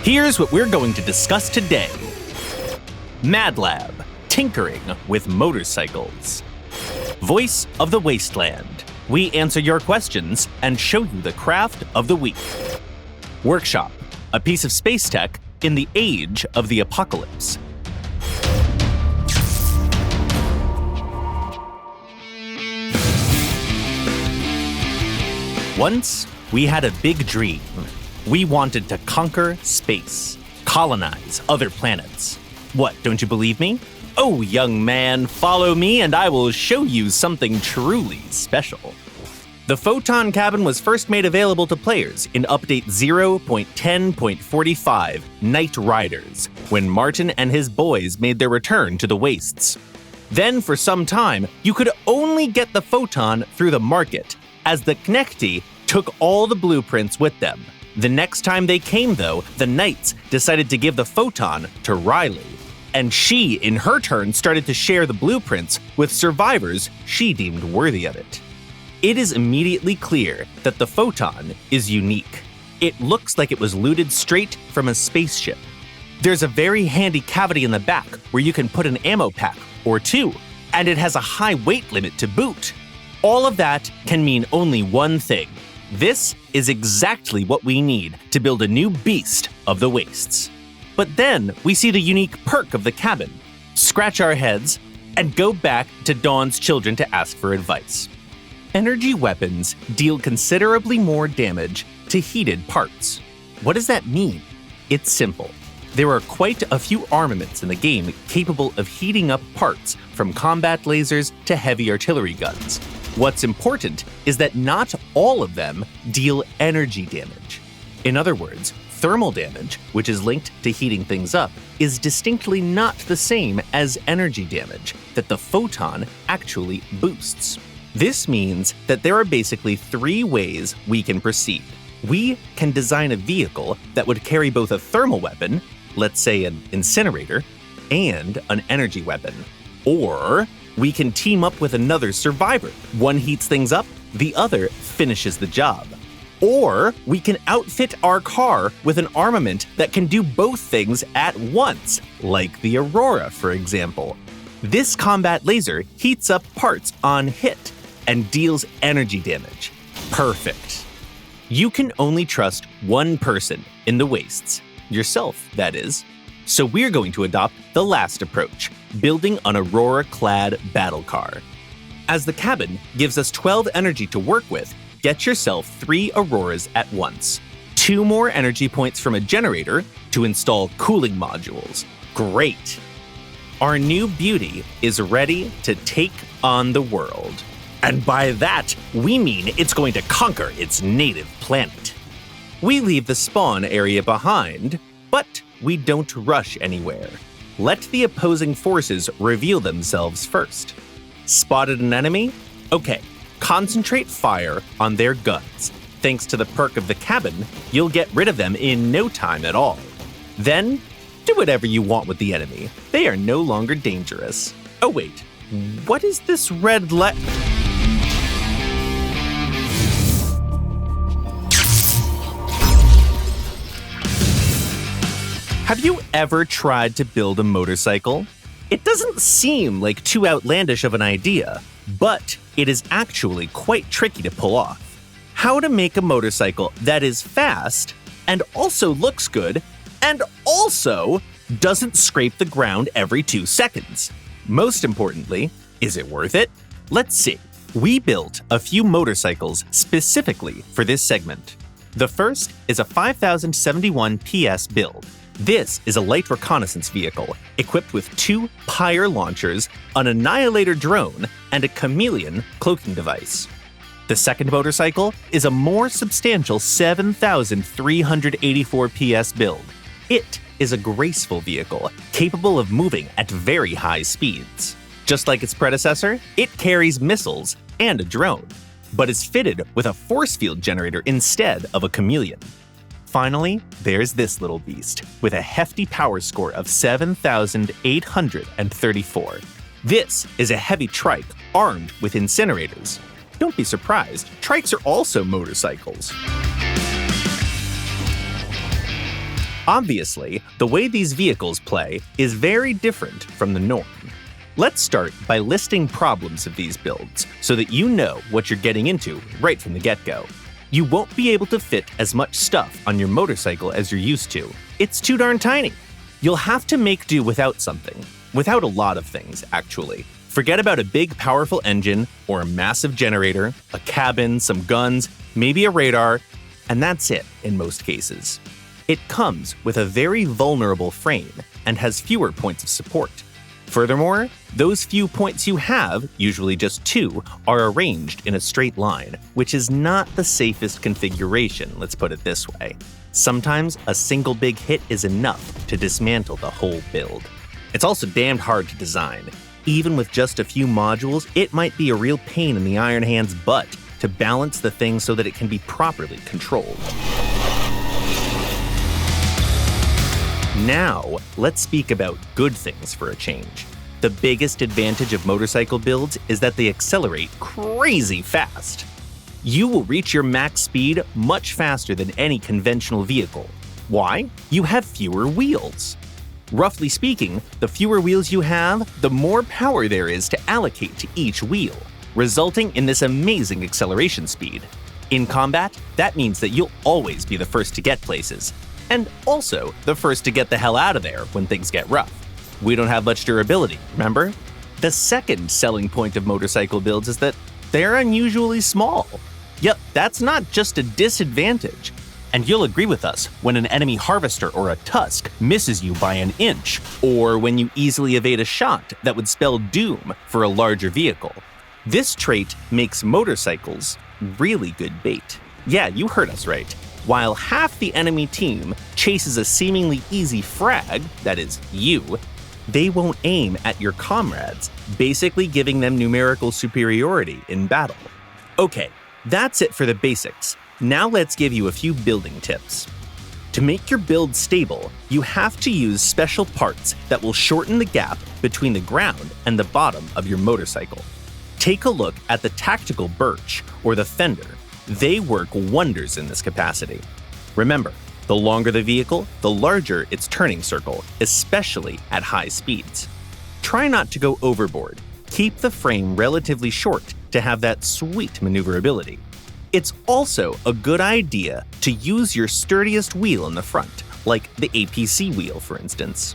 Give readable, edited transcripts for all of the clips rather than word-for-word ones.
Here's what we're going to discuss today. MadLab, tinkering with motorcycles. Voice of the Wasteland. We answer your questions and show you the craft of the week. Workshop, a piece of space tech in the age of the apocalypse. Once, we had a big dream. We wanted to conquer space, colonize other planets. What, don't you believe me? Oh, young man, follow me and I will show you something truly special. The Photon Cabin was first made available to players in Update 0.10.45, Night Riders, when Martin and his boys made their return to the Wastes. Then, for some time, you could only get the Photon through the market, as the Knechte took all the blueprints with them. The next time they came, though, the Knights decided to give the Photon to Riley. And she, in her turn, started to share the blueprints with survivors she deemed worthy of it. It is immediately clear that the Photon is unique. It looks like it was looted straight from a spaceship. There's a very handy cavity in the back where you can put an ammo pack or two, and it has a high weight limit to boot. All of that can mean only one thing. This is exactly what we need to build a new beast of the Wastes. But then we see the unique perk of the cabin, scratch our heads, and go back to Dawn's children to ask for advice. Energy weapons deal considerably more damage to heated parts. What does that mean? It's simple. There are quite a few armaments in the game capable of heating up parts, from combat lasers to heavy artillery guns. What's important is that not all of them deal energy damage. In other words, thermal damage, which is linked to heating things up, is distinctly not the same as energy damage that the Photon actually boosts. This means that there are basically three ways we can proceed. We can design a vehicle that would carry both a thermal weapon, let's say an incinerator, and an energy weapon. Or we can team up with another survivor. One heats things up, the other finishes the job. Or we can outfit our car with an armament that can do both things at once, like the Aurora, for example. This combat laser heats up parts on hit and deals energy damage. Perfect. You can only trust one person in the Wastes. Yourself, that is. So we're going to adopt the last approach, building an Aurora-clad battle car. As the cabin gives us 12 energy to work with, get yourself 3 Auroras at once. 2 more energy points from a generator to install cooling modules. Great! Our new beauty is ready to take on the world. And by that, we mean it's going to conquer its native planet. We leave the spawn area behind, but we don't rush anywhere. Let the opposing forces reveal themselves first. Spotted an enemy? Okay, concentrate fire on their guns. Thanks to the perk of the cabin, you'll get rid of them in no time at all. Then, do whatever you want with the enemy. They are no longer dangerous. Oh wait, what is this red light? Have you ever tried to build a motorcycle? It doesn't seem like too outlandish of an idea, but it is actually quite tricky to pull off. How to make a motorcycle that is fast and also looks good and also doesn't scrape the ground every 2 seconds. Most importantly, is it worth it? Let's see. We built a few motorcycles specifically for this segment. The first is a 5071 PS build. This is a light reconnaissance vehicle, equipped with 2 Pyre launchers, an Annihilator drone, and a Chameleon cloaking device. The second motorcycle is a more substantial 7,384 PS build. It is a graceful vehicle, capable of moving at very high speeds. Just like its predecessor, it carries missiles and a drone, but is fitted with a force field generator instead of a Chameleon. Finally, there's this little beast, with a hefty power score of 7,834. This is a heavy trike armed with incinerators. Don't be surprised, trikes are also motorcycles. Obviously, the way these vehicles play is very different from the norm. Let's start by listing problems of these builds so that you know what you're getting into right from the get-go. You won't be able to fit as much stuff on your motorcycle as you're used to. It's too darn tiny. You'll have to make do without something. Without a lot of things, actually. Forget about a big, powerful engine or a massive generator, a cabin, some guns, maybe a radar, and that's it in most cases. It comes with a very vulnerable frame and has fewer points of support. Furthermore, those few points you have, usually just 2, are arranged in a straight line, which is not the safest configuration, let's put it this way. Sometimes a single big hit is enough to dismantle the whole build. It's also damned hard to design. Even with just a few modules, it might be a real pain in the Iron Hand's butt to balance the thing so that it can be properly controlled. Now, let's speak about good things for a change. The biggest advantage of motorcycle builds is that they accelerate crazy fast. You will reach your max speed much faster than any conventional vehicle. Why? You have fewer wheels. Roughly speaking, the fewer wheels you have, the more power there is to allocate to each wheel, resulting in this amazing acceleration speed. In combat, that means that you'll always be the first to get places, and also the first to get the hell out of there when things get rough. We don't have much durability, remember? The second selling point of motorcycle builds is that they're unusually small. Yep, that's not just a disadvantage. And you'll agree with us when an enemy harvester or a tusk misses you by an inch, or when you easily evade a shot that would spell doom for a larger vehicle. This trait makes motorcycles really good bait. Yeah, you heard us right. While half the enemy team chases a seemingly easy frag, that is, you, they won't aim at your comrades, basically giving them numerical superiority in battle. Okay, that's it for the basics. Now let's give you a few building tips. To make your build stable, you have to use special parts that will shorten the gap between the ground and the bottom of your motorcycle. Take a look at the tactical birch or the fender. They work wonders in this capacity. Remember, the longer the vehicle, the larger its turning circle, especially at high speeds. Try not to go overboard. Keep the frame relatively short to have that sweet maneuverability. It's also a good idea to use your sturdiest wheel in the front, like the APC wheel, for instance.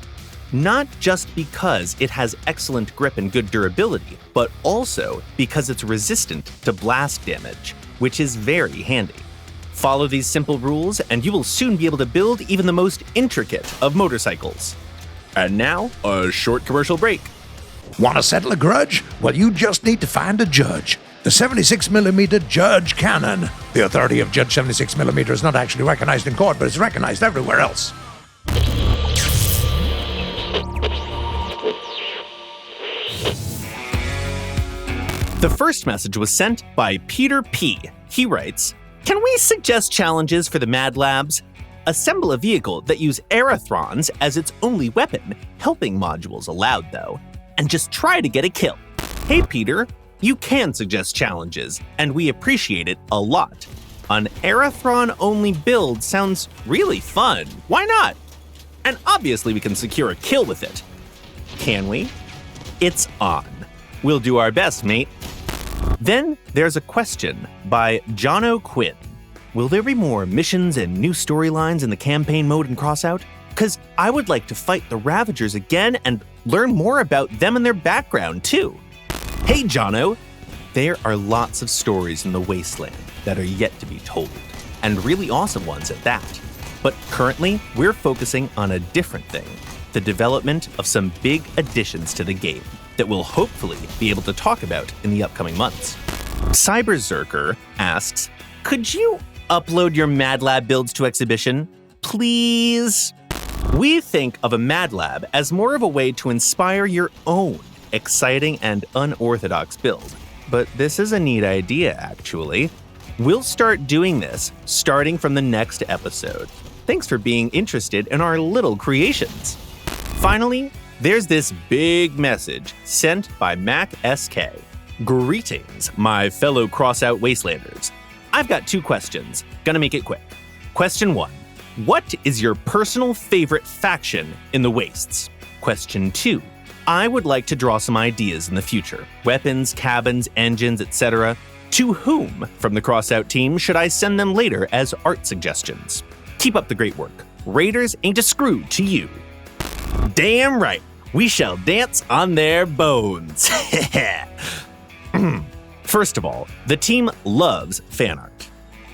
Not just because it has excellent grip and good durability, but also because it's resistant to blast damage, which is very handy. Follow these simple rules and you will soon be able to build even the most intricate of motorcycles. And now, a short commercial break. Want to settle a grudge? Well, you just need to find a judge. The 76mm Judge Cannon. The authority of Judge 76mm is not actually recognized in court, but it's recognized everywhere else. The first message was sent by Peter P. He writes, "Can we suggest challenges for the Mad Labs? Assemble a vehicle that use Aerathrons as its only weapon, helping modules allowed though, and just try to get a kill." Hey Peter, you can suggest challenges, and we appreciate it a lot. An Aerathron-only build sounds really fun. Why not? And obviously we can secure a kill with it. Can we? It's on. We'll do our best, mate. Then there's a question by Jono Quinn. Will there be more missions and new storylines in the campaign mode in Crossout? 'Cause I would like to fight the Ravagers again and learn more about them and their background too. Hey Jono! There are lots of stories in the Wasteland that are yet to be told, and really awesome ones at that. But currently, we're focusing on a different thing, the development of some big additions to the game that we'll hopefully be able to talk about in the upcoming months. Cyberzerker asks, could you upload your Mad Lab builds to exhibition? Please? We think of a Mad Lab as more of a way to inspire your own exciting and unorthodox build. But this is a neat idea, actually. We'll start doing this starting from the next episode. Thanks for being interested in our little creations. Finally, there's this big message sent by Mac SK. Greetings, my fellow Crossout Wastelanders. I've got 2 questions. Gonna make it quick. Question 1. What is your personal favorite faction in the Wastes? Question 2. I would like to draw some ideas in the future. Weapons, cabins, engines, etc. To whom from the Crossout team should I send them later as art suggestions? Keep up the great work. Raiders ain't a screw to you. Damn right. We shall dance on their bones. First of all, the team loves fan art.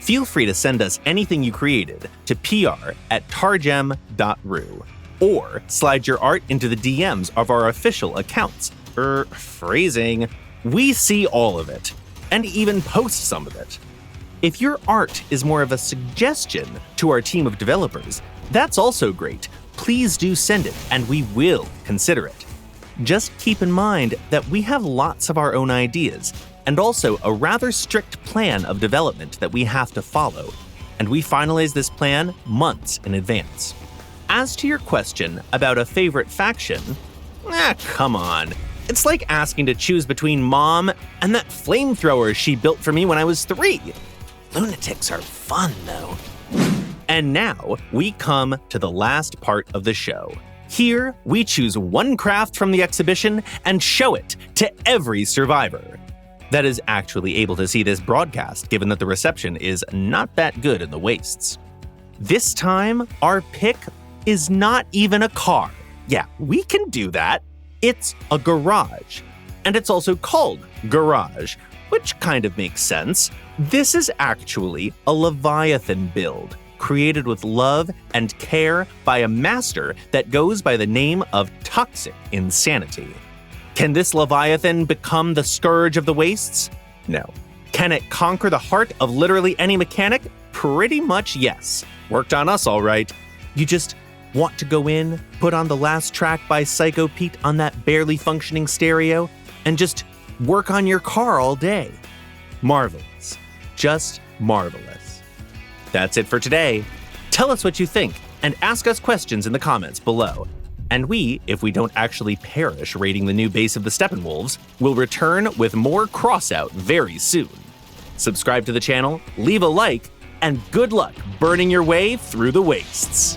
Feel free to send us anything you created to pr@targem.ru or slide your art into the DMs of our official accounts. Phrasing. We see all of it and even post some of it. If your art is more of a suggestion to our team of developers, that's also great. Please do send it and we will consider it. Just keep in mind that we have lots of our own ideas and also a rather strict plan of development that we have to follow, and we finalize this plan months in advance. As to your question about a favorite faction, come on. It's like asking to choose between Mom and that flamethrower she built for me when I was 3. Lunatics are fun, though. And now we come to the last part of the show. Here, we choose one craft from the exhibition and show it to every survivor that is actually able to see this broadcast, given that the reception is not that good in the Wastes. This time, our pick is not even a car. Yeah, we can do that. It's a garage. And it's also called Garage, which kind of makes sense. This is actually a Leviathan build, created with love and care by a master that goes by the name of Toxic Insanity. Can this Leviathan become the scourge of the Wastes? No. Can it conquer the heart of literally any mechanic? Pretty much yes. Worked on us all right. You just want to go in, put on the last track by Psycho Pete on that barely functioning stereo, and just work on your car all day. Marvelous. Just marvelous. That's it for today. Tell us what you think and ask us questions in the comments below. And we, if we don't actually perish raiding the new base of the Steppenwolves, will return with more Crossout very soon. Subscribe to the channel, leave a like, and good luck burning your way through the Wastes.